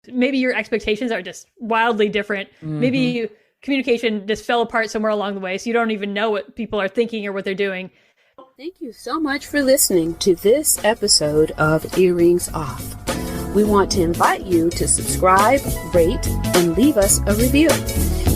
Maybe your expectations are just wildly different. Maybe communication just fell apart somewhere along the way, so you don't even know what people are thinking or what they're doing. Thank you so much for listening to this episode of Earrings Off. We want to invite you to subscribe, rate, and leave us a review.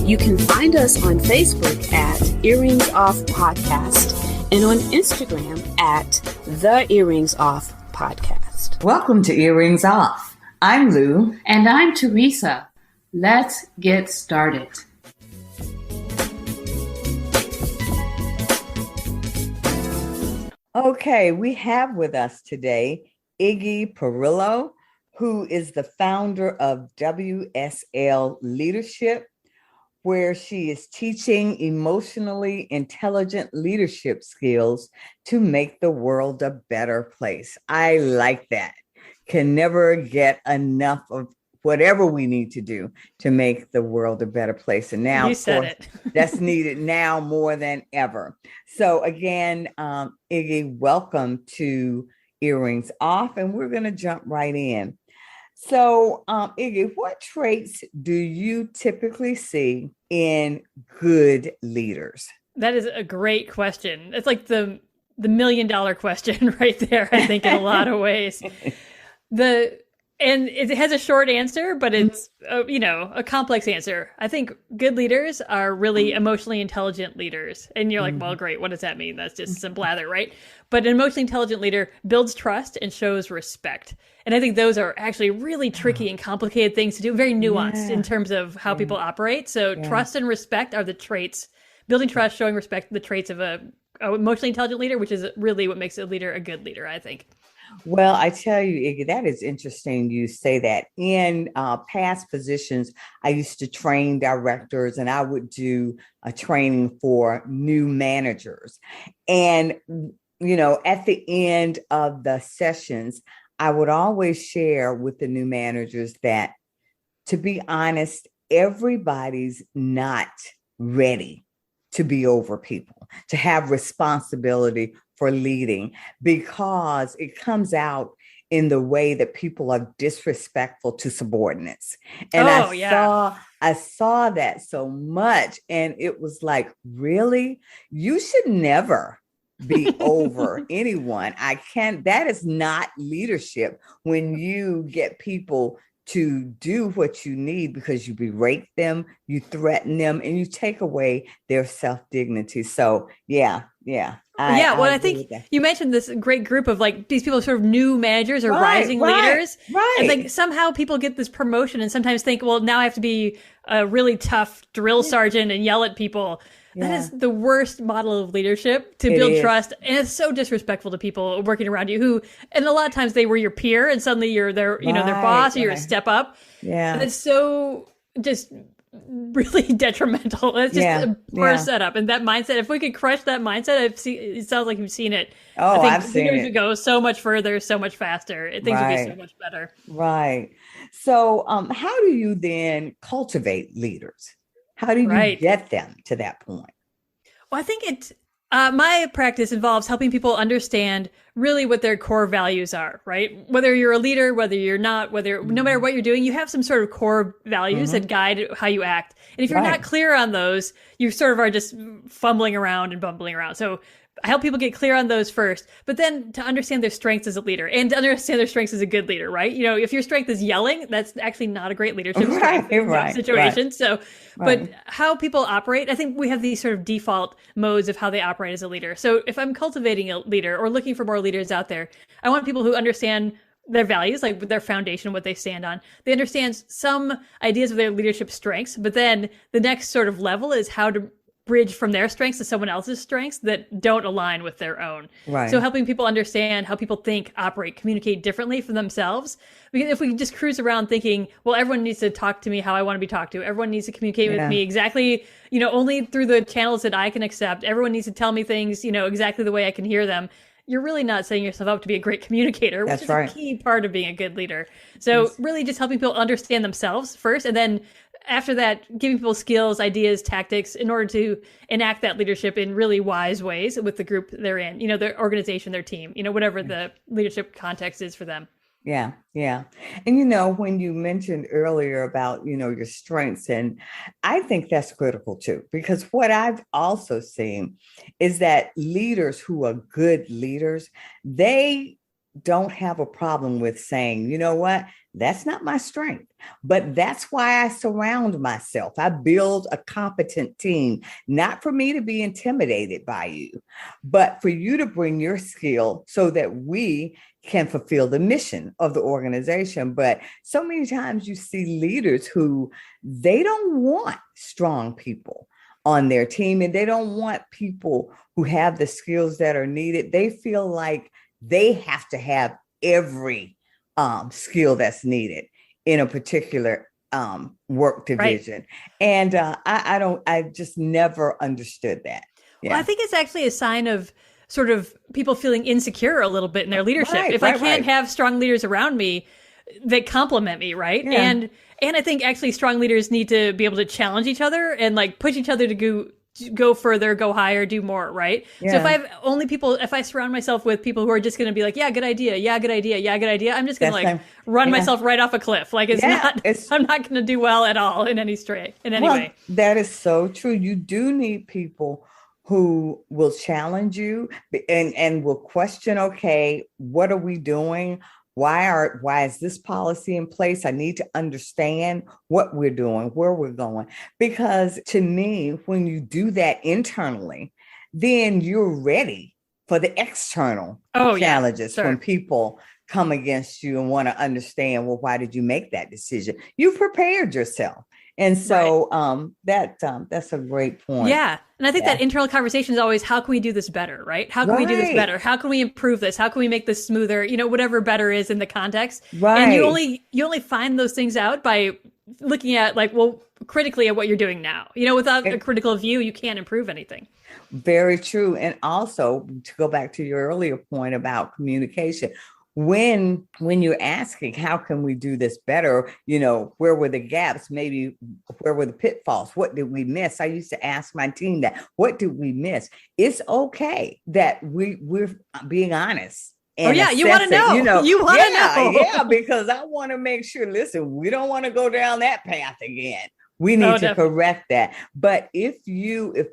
You can find us on Facebook at Earrings Off Podcast and on Instagram at The Earrings Off Podcast. Welcome to Earrings Off. I'm Lou. And I'm Teresa. Let's get started. Okay, we have with us today Iggy Perillo, who is the founder of WSL Leadership, where she is teaching emotionally intelligent leadership skills to make the world a better place. I like that. Can never get enough of whatever we need to do to make the world a better place. And now, You said it. that's needed now more than ever. So again, Iggy, welcome to Earrings Off, and we're going to jump right in. So, Iggy, what traits do you typically see in good leaders? That is a great question. It's like the $1 million question right there, I think, in a lot of ways. And it has a short answer, but it's, a complex answer. I think good leaders are really emotionally intelligent leaders. And you're like, well, great. What does that mean? That's just some blather, right? But an emotionally intelligent leader builds trust and shows respect. And I think those are actually really tricky and complicated things to do, very nuanced in terms of how people operate. So trust and respect are the traits. Building trust, showing respect, the traits of a emotionally intelligent leader, which is really what makes a leader a good leader, I think. Well, I tell you, Iggy, that is interesting you say that. In past positions, I used to train directors, and I would do a training for new managers. And, at the end of the sessions, I would always share with the new managers that, to be honest, everybody's not ready to be over people, to have responsibility for leading, because it comes out in the way that people are disrespectful to subordinates. And I saw that so much. And it was like, really? You should never be over anyone. That is not leadership when you get people to do what you need because you berate them, you threaten them, and you take away their self-dignity. So I think you mentioned this great group of like these people are sort of new managers or rising leaders. Right. And like somehow people get this promotion and sometimes think, well, now I have to be a really tough drill sergeant and yell at people. That is the worst model of leadership to build trust. And it's so disrespectful to people working around you and a lot of times they were your peer and suddenly you're their boss or you're a step up. Yeah. And it's so just really detrimental. It's just a poor setup. And that mindset, if we could crush that mindset, it sounds like you've seen it. Oh, I think I've seen it. Would go so much further, so much faster. Things would be so much better. Right. So how do you then cultivate leaders? How do you get them to that point? Well, I think my practice involves helping people understand really what their core values are, right? Whether you're a leader, whether you're not, no matter what you're doing, you have some sort of core values that guide how you act. And if you're not clear on those, you sort of are just fumbling around and bumbling around. So I help people get clear on those first, but then to understand their strengths as a leader and to understand their strengths as a good leader, right? If your strength is yelling, that's actually not a great leadership situation. So, but how people operate, I think we have these sort of default modes of how they operate as a leader. So if I'm cultivating a leader or looking for more leaders out there, I want people who understand their values, like their foundation, what they stand on. They understand some ideas of their leadership strengths, but then the next sort of level is how to bridge from their strengths to someone else's strengths that don't align with their own. Right. So helping people understand how people think, operate, communicate differently for themselves. Because if we just cruise around thinking, well, everyone needs to talk to me how I want to be talked to. Everyone needs to communicate with me exactly, only through the channels that I can accept. Everyone needs to tell me things, exactly the way I can hear them. You're really not setting yourself up to be a great communicator, which is a key part of being a good leader. So really just helping people understand themselves first, and then after that, giving people skills, ideas, tactics in order to enact that leadership in really wise ways with the group they're in, their organization, their team, whatever the leadership context is for them. Yeah, yeah. And when you mentioned earlier about, your strengths, and I think that's critical too, because what I've also seen is that leaders who are good leaders, they don't have a problem with saying, you know what, that's not my strength. But that's why I surround myself. I build a competent team, not for me to be intimidated by you, but for you to bring your skill so that we can fulfill the mission of the organization. But so many times you see leaders who they don't want strong people on their team, and they don't want people who have the skills that are needed. They feel like they have to have every skill that's needed in a particular work division. Right. And I just never understood that. Yeah. Well, I think it's actually a sign of sort of people feeling insecure a little bit in their leadership. Right, if I can't have strong leaders around me that compliment me, right? Yeah. And I think actually strong leaders need to be able to challenge each other and like push each other to go further, go higher, do more, right? Yeah. So if I surround myself with people who are just going to be like, yeah, good idea, yeah, good idea, yeah, good idea, I'm just going to run myself right off a cliff. Like I'm not going to do well at all in any way. That is so true. You do need people who will challenge you and will question, okay, what are we doing? Why is this policy in place? I need to understand what we're doing, where we're going. Because to me, when you do that internally, then you're ready for the external challenges. When people come against you and want to understand, well, why did you make that decision? You prepared yourself. And so that's a great point. Yeah. And I think that internal conversation is always, how can we do this better, right? How can we do this better? How can we improve this? How can we make this smoother? Whatever better is in the context. Right. And you only find those things out by looking at critically at what you're doing now. Without a critical view, you can't improve anything. Very true. And also to go back to your earlier point about communication, when you're asking, how can we do this better? Where were the gaps? Maybe where were the pitfalls? What did we miss? I used to ask my team that, what did we miss? It's okay that we're being honest. You want to know. You want to know. Yeah, because I want to make sure, listen, we don't want to go down that path again. We need to correct that. But if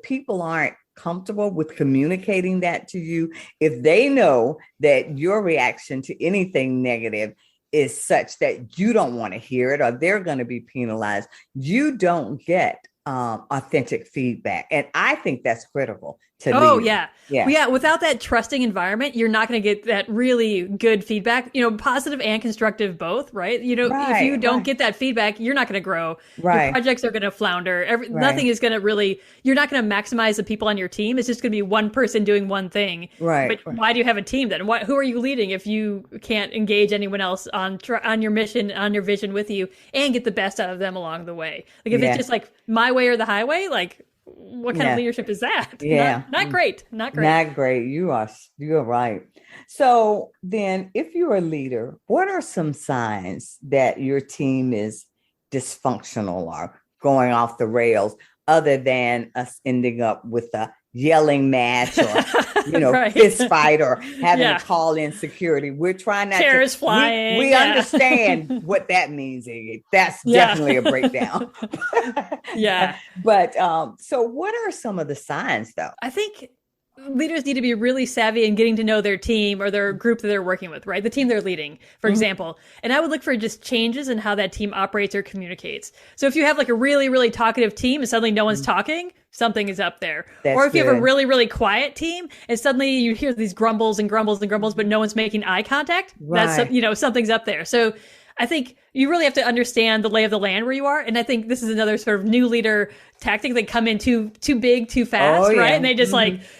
people aren't comfortable with communicating that to you, if they know that your reaction to anything negative is such that you don't want to hear it, or they're going to be penalized, you don't get authentic feedback. And I think that's critical to leaders. Yeah. Without that trusting environment, you're not going to get that really good feedback, positive and constructive both, right? If you don't get that feedback, you're not going to grow. Right. Your projects are going to flounder. Nothing is going to you're not going to maximize the people on your team. It's just going to be one person doing one thing. Right. But why do you have a team then? Who are you leading if you can't engage anyone else on your mission, on your vision with you, and get the best out of them along the way? Like if it's just like my way or the highway, what kind of leadership is that? Yeah. Not great. Not great. You're right. So then if you're a leader, what are some signs that your team is dysfunctional or going off the rails, other than us ending up with a yelling match or fist fight or having to call in security? We're trying not chairs flying. We understand what that means. That's definitely a breakdown. But so what are some of the signs though? I think leaders need to be really savvy in getting to know their team or their group that they're working with, right? The team they're leading, for example. And I would look for just changes in how that team operates or communicates. So if you have a really, really talkative team and suddenly no one's talking, something is up there. Or if you have a really, really quiet team and suddenly you hear these grumbles and grumbles and grumbles, but no one's making eye contact, that's, something's up there. So I think you really have to understand the lay of the land where you are. And I think this is another sort of new leader tactic. They come in too big, too fast, right? And they just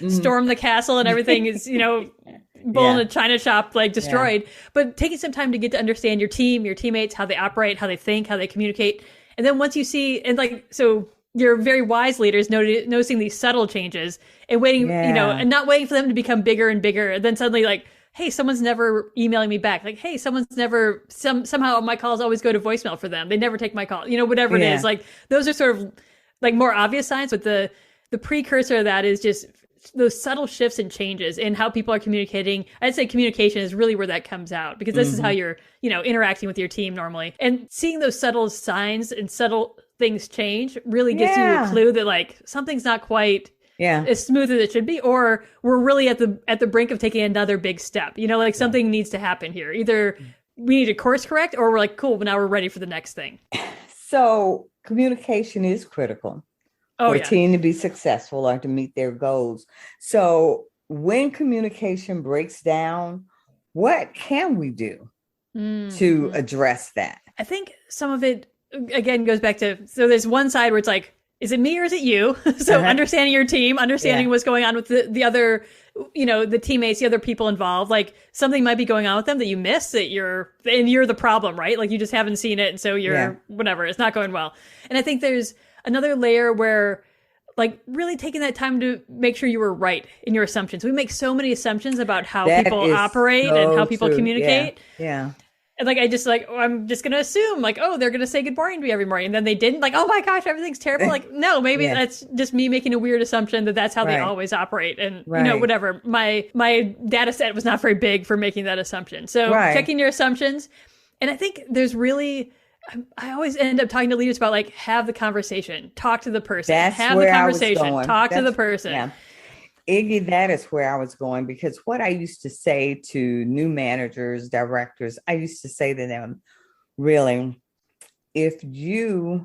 storm the castle and everything is, bull in a china shop, destroyed. But taking some time to get to understand your team, your teammates, how they operate, how they think, how they communicate. And then once you see, and so you're very wise leaders noticing these subtle changes and waiting, and not waiting for them to become bigger and bigger. And then suddenly hey, someone's never emailing me back. Hey, someone's never, somehow my calls always go to voicemail for them. They never take my call, whatever it is. Those are sort of more obvious signs, but the precursor of that is just those subtle shifts and changes in how people are communicating. I'd say communication is really where that comes out, because this is how you're, interacting with your team normally. And seeing those subtle signs and subtle things change really gives you a clue that like something's not quite as smooth as it should be, or we're really at the brink of taking another big step. Like something needs to happen here. Either we need to course correct, or we're like, cool, but now we're ready for the next thing. So communication is critical for a team to be successful or to meet their goals. So when communication breaks down, what can we do to address that? I think some of it, again, goes back to, so there's one side where it's like, is it me or is it you? So understanding your team, understanding what's going on with the other, the teammates, the other people involved, like something might be going on with them that you miss, that you're the problem, right? Like you just haven't seen it. And so you're whatever, it's not going well. And I think there's another layer where like really taking that time to make sure you were right in your assumptions. We make so many assumptions about how people operate and how people communicate. Yeah. And like, I'm just going to assume like, oh, they're going to say good morning to me every morning. And then they didn't, like, oh my gosh, everything's terrible. Like, no, maybe that's just me making a weird assumption that that's how they always operate. And whatever, my data set was not very big for making that assumption. So checking your assumptions. And I think there's really, I always end up talking to leaders about like, have the conversation, talk to the person, have the conversation, talk to the person. Yeah. Iggy, that is where I was going, because what I used to say to new managers, directors, I used to say to them, really, if you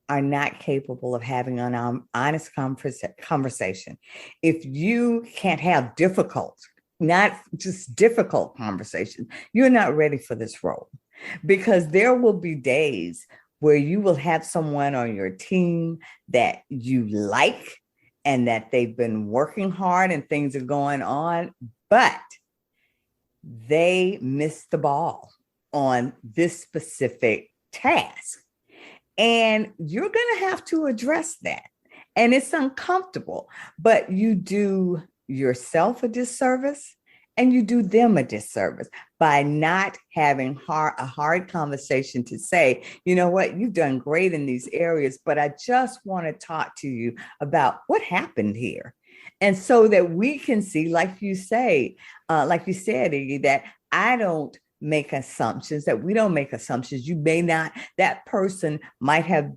are not capable of having an honest conversation, if you can't have difficult, not just difficult conversation, you're not ready for this role, because there will be days where you will have someone on your team that you like, and that they've been working hard and things are going on, but they missed the ball on this specific task. And you're going to have to address that. And it's uncomfortable, but you do yourself a disservice and you do them a disservice by not having a hard conversation to say, you know what, you've done great in these areas, but I just want to talk to you about what happened here. And so that we can see, like you said, Iggy, that I don't make assumptions, that we don't make assumptions. You may not, that person might have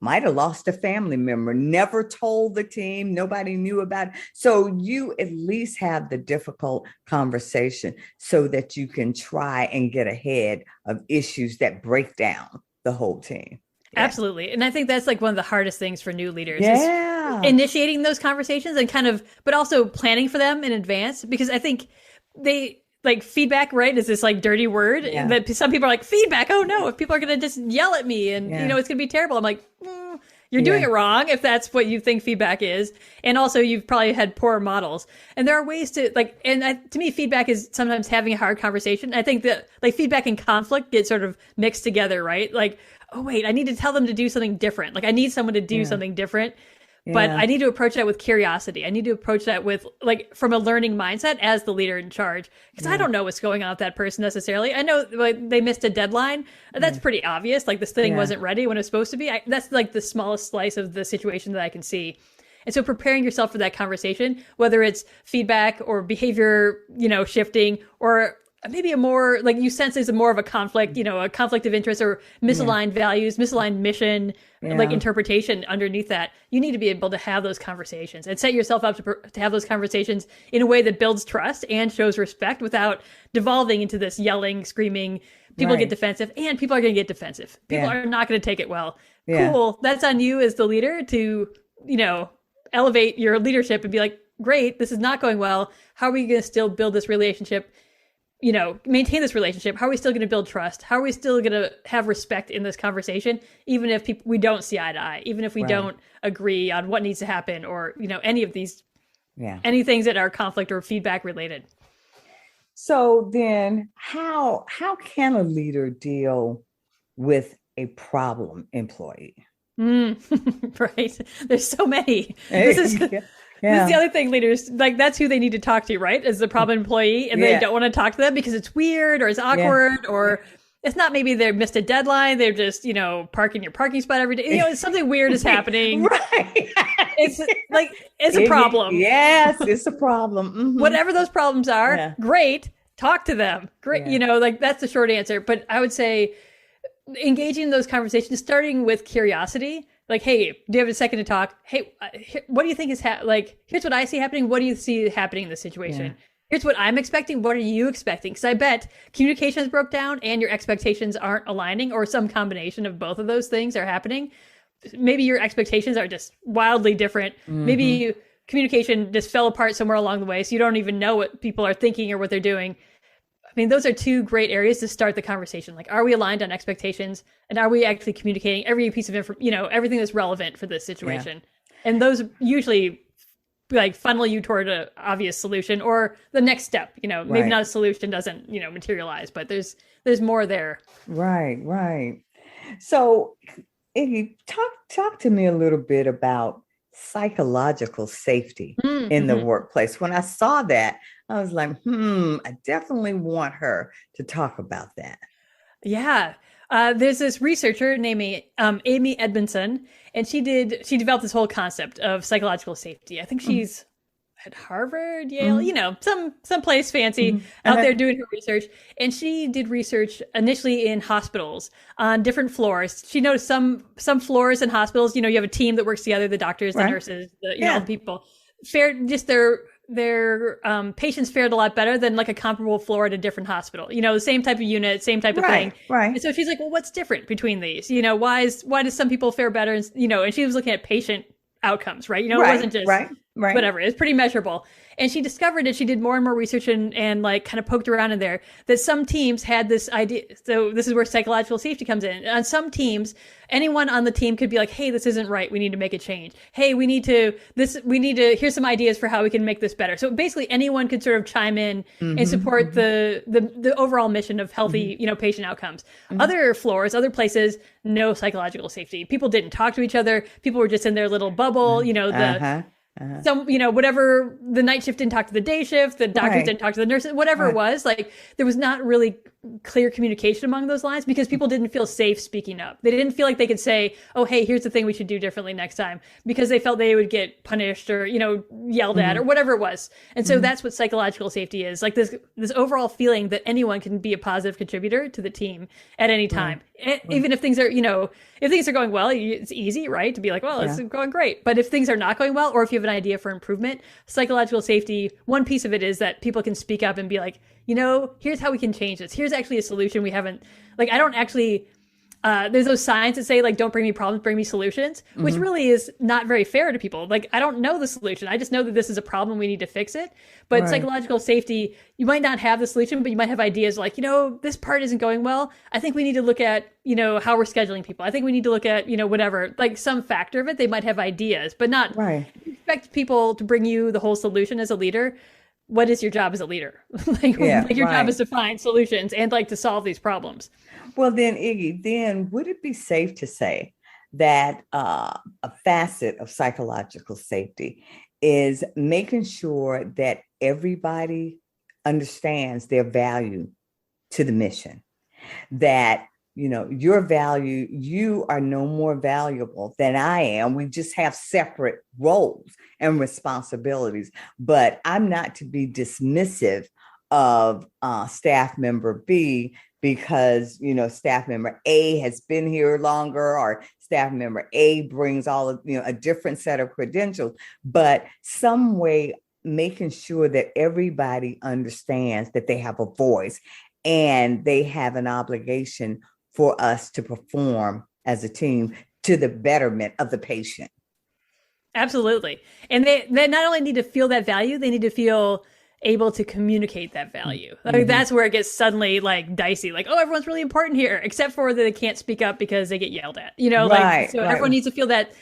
lost a family member, never told the team, nobody knew about it. So you at least have the difficult conversation so that you can try and get ahead of issues that break down the whole team. Yeah. Absolutely. And I think that's like one of the hardest things for new leaders is initiating those conversations and but also planning for them in advance, because I think like feedback, right, is this like dirty word that some people are like, feedback, oh no, if people are going to just yell at me and it's going to be terrible. I'm like, you're doing it wrong if that's what you think feedback is. And also you've probably had poor models. And there are ways to to me, feedback is sometimes having a hard conversation. I think that like feedback and conflict get sort of mixed together, right? Like, oh wait, I need to tell them to do something different. Like I need someone to do something different. But I need to approach that with curiosity. I need to approach that with like from a learning mindset as the leader in charge, because I don't know what's going on with that person necessarily. I know like they missed a deadline. That's pretty obvious. Like this thing wasn't ready when it was supposed to be. That's like the smallest slice of the situation that I can see. And so preparing yourself for that conversation, whether it's feedback or behavior, shifting, or maybe a more like you sense there's more of a conflict, a conflict of interest or misaligned values, misaligned mission, like interpretation underneath that. You need to be able to have those conversations and set yourself up to have those conversations in a way that builds trust and shows respect without devolving into this yelling, screaming. People get defensive, and people are going to get defensive. People are not going to take it well. Cool. That's on you as the leader to, elevate your leadership and be like, great, this is not going well. How are we going to still build this relationship? Maintain this relationship? How are we still going to build trust? How are we still going to have respect in this conversation, even if we don't see eye to eye, even if we don't agree on what needs to happen or, any of these, any things that are conflict or feedback related? So then how can a leader deal with a problem employee? Right. There's so many. This is the other thing, leaders, like that's who they need to talk to, right? As the problem employee, and they don't want to talk to them because it's weird or it's awkward or it's not, maybe they missed a deadline. They're just, parking your parking spot every day. Something weird is happening. Right. it's like, it's a problem. Yes, it's a problem. Whatever those problems are, Yeah. great. Talk to them. Great. Yeah. Like that's the short answer. But I would say engaging in those conversations, starting with curiosity. Like, hey, do you have a second to talk? Hey, what do you think is here's what I see happening. What do you see happening in this situation? Yeah. Here's what I'm expecting. What are you expecting? Because I bet communications broke down and your expectations aren't aligning, or some combination of both of those things are happening. Maybe your expectations are just wildly different. Maybe communication just fell apart somewhere along the way, so you don't even know what people are thinking or what they're doing. I mean, those are two great areas to start the conversation. Like, are we aligned on expectations, and are we actually communicating every piece of information, everything that's relevant for this situation? Yeah. And those usually like funnel you toward an obvious solution or the next step. Maybe not a solution doesn't materialize, but there's more there. Right. So, Iggy, talk to me a little bit about psychological safety in the workplace. When I saw that, I was like, I definitely want her to talk about that. Yeah. There's this researcher named Amy Edmondson, and she developed this whole concept of psychological safety. I think she's at Harvard, Yale, some place fancy out there doing her research. And she did research initially in hospitals on different floors. She noticed some floors in hospitals, you have a team that works together, the doctors, the nurses, all the people. Their patients fared a lot better than like a comparable floor at a different hospital. The same type of unit, same type of thing. Right. And so she's like, well, what's different between these? Why does some people fare better? And, and she was looking at patient outcomes, right? It wasn't just whatever. It's pretty measurable. And she discovered it. She did more and more research and like kind of poked around in there that some teams had this idea. So this is where psychological safety comes in. On some teams, anyone on the team could be like, hey, this isn't right. We need to make a change. Hey, here's some ideas for how we can make this better. So basically anyone could sort of chime in and support the overall mission of healthy, patient outcomes. Other floors, other places, no psychological safety. People didn't talk to each other. People were just in their little bubble, whatever, the night shift didn't talk to the day shift, the doctors didn't talk to the nurses, whatever it was, like there was not really clear communication among those lines because people didn't feel safe speaking up. They didn't feel like they could say, oh, hey, here's the thing we should do differently next time, because they felt they would get punished or, yelled at or whatever it was. And so that's what psychological safety is, like this overall feeling that anyone can be a positive contributor to the team at any time. Even if things are, if things are going well, it's easy, right? To be like, well, it's going great. But if things are not going well, or if you have an idea for improvement, psychological safety, one piece of it is that people can speak up and be like, here's how we can change this. Here's actually a solution we haven't, I don't actually, there's those signs that say, don't bring me problems, bring me solutions, which really is not very fair to people. I don't know the solution. I just know that this is a problem. We need to fix it. But psychological safety, you might not have the solution, but you might have ideas like, this part isn't going well. I think we need to look at, how we're scheduling people. I think we need to look at, whatever, some factor of it. They might have ideas, but not expect people to bring you the whole solution as a leader. What is your job as a leader? Your job is to find solutions and to solve these problems. Well, then, Iggy, would it be safe to say that a facet of psychological safety is making sure that everybody understands their value to the mission? That, your value, you are no more valuable than I am. We just have separate roles and responsibilities, but I'm not to be dismissive of staff member B because, staff member A has been here longer, or staff member A brings all of, a different set of credentials, but some way making sure that everybody understands that they have a voice and they have an obligation for us to perform as a team to the betterment of the patient. Absolutely. And they not only need to feel that value, they need to feel able to communicate that value. That's where it gets suddenly dicey. Oh, everyone's really important here, except for that they can't speak up because they get yelled at. Everyone needs to feel that,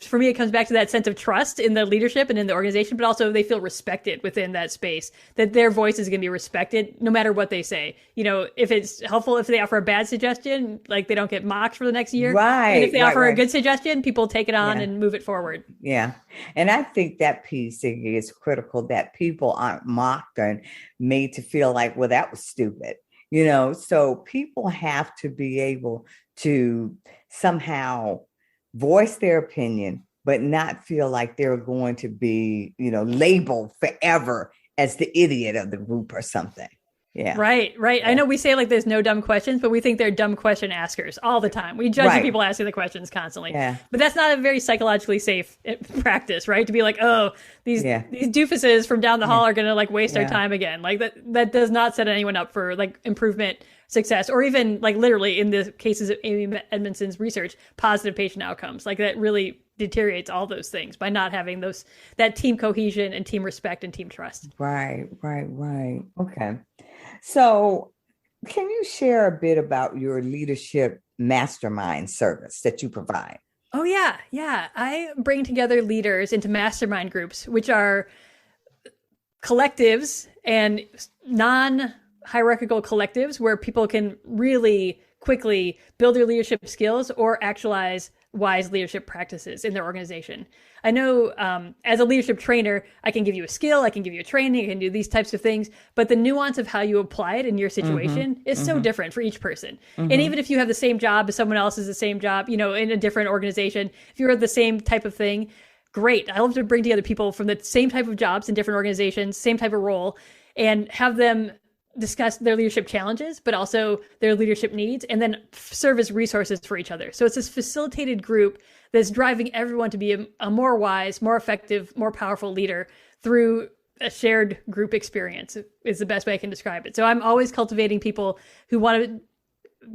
for me, it comes back to that sense of trust in the leadership and in the organization, but also they feel respected within that space, that their voice is going to be respected no matter what they say. If it's helpful, if they offer a bad suggestion, they don't get mocked for the next year. And if they offer a good suggestion, people take it on and move it forward. Yeah. And I think that piece is critical, that people aren't mocked and made to feel like, well, that was stupid. So people have to be able to somehow voice their opinion but not feel like they're going to be, labeled forever as the idiot of the group or something. Yeah. Right. Yeah. I know we say like there's no dumb questions, but we think they're dumb question askers all the time. We judge the people asking the questions constantly. Yeah. But that's not a very psychologically safe practice, right? To be like, oh, these doofuses from down the hall are going to like waste our time again. Like that does not set anyone up for like improvement, success, or even like literally in the cases of Amy Edmondson's research, positive patient outcomes. Like that really deteriorates all those things by not having that team cohesion and team respect and team trust. Right. Okay. So can you share a bit about your leadership mastermind service that you provide? Oh, yeah. I bring together leaders into mastermind groups, which are collectives and non-hierarchical collectives where people can really quickly build their leadership skills or actualize wise leadership practices in their organization. I know as a leadership trainer, I can give you a skill, I can give you a training, I can do these types of things, but the nuance of how you apply it in your situation is so different for each person. And even if you have the same job as someone else has the same job, in a different organization, if you're the same type of thing, great. I love to bring together people from the same type of jobs in different organizations, same type of role, and have them discuss their leadership challenges, but also their leadership needs, and then serve as resources for each other. So it's this facilitated group that's driving everyone to be a more wise, more effective, more powerful leader through a shared group experience is the best way I can describe it. So I'm always cultivating people who want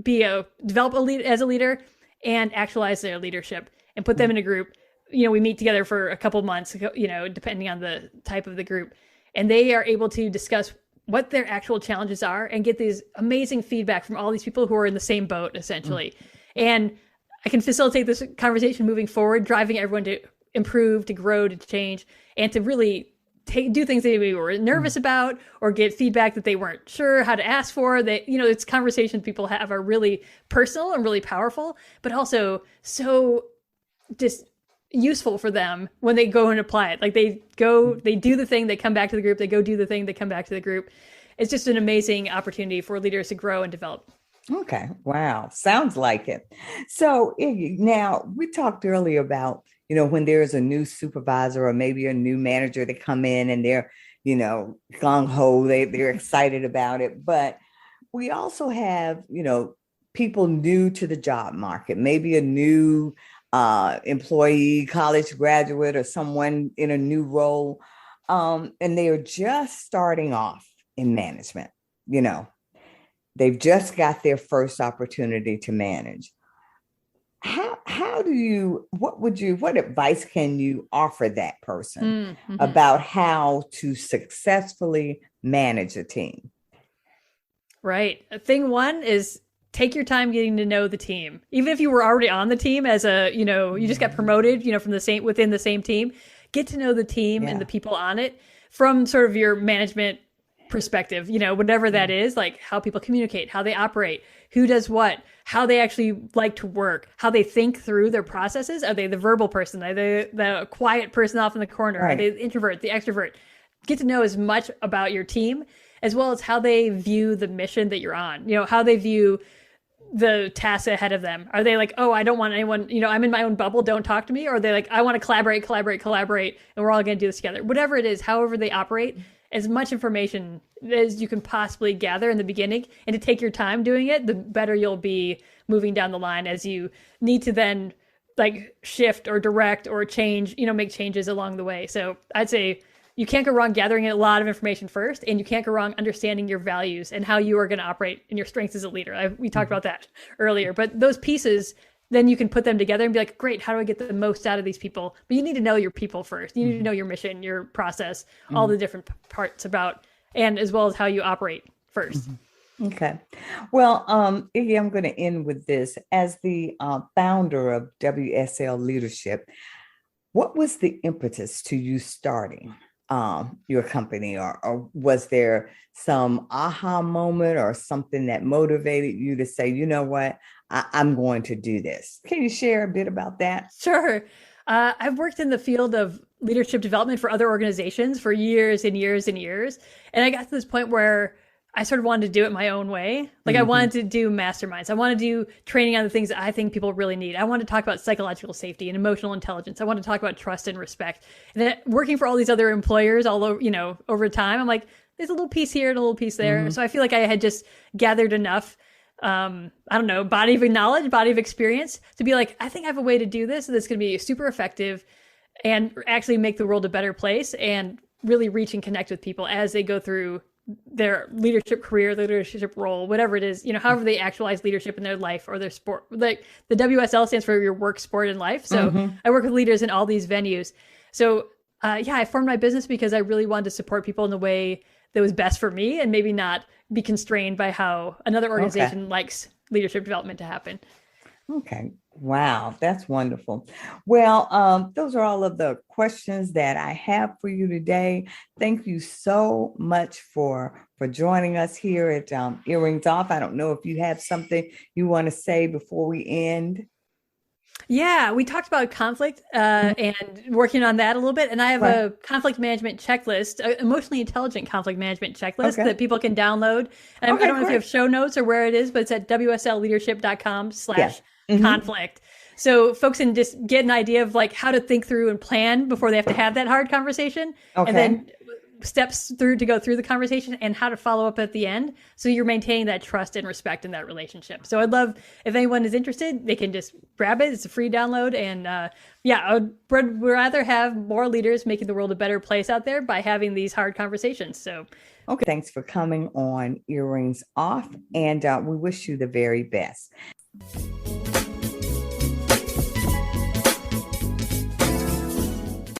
to develop as a leader and actualize their leadership and put them in a group. We meet together for a couple months, depending on the type of the group, and they are able to discuss what their actual challenges are and get these amazing feedback from all these people who are in the same boat, essentially. And I can facilitate this conversation moving forward, driving everyone to improve, to grow, to change, and to really do things they were nervous about or get feedback that they weren't sure how to ask for. It's conversations people have are really personal and really powerful, but also so just useful for them when they go and apply it. Like they do the thing, they come back to the group, they go do the thing, they come back to the group. It's just an amazing opportunity for leaders to grow and develop. Okay. Wow. Sounds like it. So Iggy, now we talked earlier about, when there's a new supervisor or maybe a new manager that come in and they're, gung ho, they're excited about it. But we also have, people new to the job market, maybe a new employee, college graduate, or someone in a new role. And they are just starting off in management. They've just got their first opportunity to manage. What advice can you offer that person about how to successfully manage a team? Right. Thing one is take your time getting to know the team. Even if you were already on the team you just got promoted, from within the same team, get to know the team and the people on it from sort of your management perspective, whatever that is, like how people communicate, how they operate, who does what, how they actually like to work, how they think through their processes. Are they the verbal person? Are they the quiet person off in the corner? Right. Are they the introvert, the extrovert? Get to know as much about your team as well as how they view the mission that you're on, how they view the tasks ahead of them. Are they like, oh, I don't want anyone, I'm in my own bubble, don't talk to me? Or are they like, I want to collaborate, and we're all going to do this together. Whatever it is, however they operate, as much information as you can possibly gather in the beginning, and to take your time doing it, the better you'll be moving down the line as you need to then like shift or direct or change, make changes along the way. So I'd say you can't go wrong gathering a lot of information first, and you can't go wrong understanding your values and how you are going to operate and your strengths as a leader. We talked about that earlier, but those pieces, then you can put them together and be like, great, how do I get the most out of these people? But you need to know your people first. You need to know your mission, your process, all the different parts about, and as well as how you operate first. Okay. Well, Iggy, I'm going to end with this. As the founder of WSL Leadership, what was the impetus to you starting your company, or was there some aha moment or something that motivated you to say, you know what, I'm going to do this? Can you share a bit about that? Sure. I've worked in the field of leadership development for other organizations for years and years and years. And I got to this point where I sort of wanted to do it my own way. Like I wanted to do masterminds. I want to do training on the things that I think people really need. I want to talk about psychological safety and emotional intelligence. I want to talk about trust and respect. And then working for all these other employers all over, over time, I'm like, there's a little piece here and a little piece there. So I feel like I had just gathered enough, I don't know, body of knowledge, body of experience to be like, I think I have a way to do this that's going to be super effective and actually make the world a better place and really reach and connect with people as they go through their leadership career, their leadership role, whatever it is, however they actualize leadership in their life or their sport. Like the WSL stands for your work, sport, and life. So I work with leaders in all these venues. So I formed my business because I really wanted to support people in the way that was best for me and maybe not be constrained by how another organization likes leadership development to happen. Okay. Wow. That's wonderful. Well, those are all of the questions that I have for you today. Thank you so much for joining us here at Earrings Off. I don't know if you have something you want to say before we end. Yeah, we talked about conflict and working on that a little bit. And I have a conflict management checklist, an emotionally intelligent conflict management checklist that people can download. And I don't know if you have show notes or where it is, but it's at wslleadership.com/conflict. So folks can just get an idea of like how to think through and plan before they have to have that hard conversation. And then steps through to go through the conversation and how to follow up at the end. So you're maintaining that trust and respect in that relationship. So I'd love if anyone is interested, they can just grab it. It's a free download. And I would rather have more leaders making the world a better place out there by having these hard conversations. So, okay. Thanks for coming on Earrings Off. And we wish you the very best.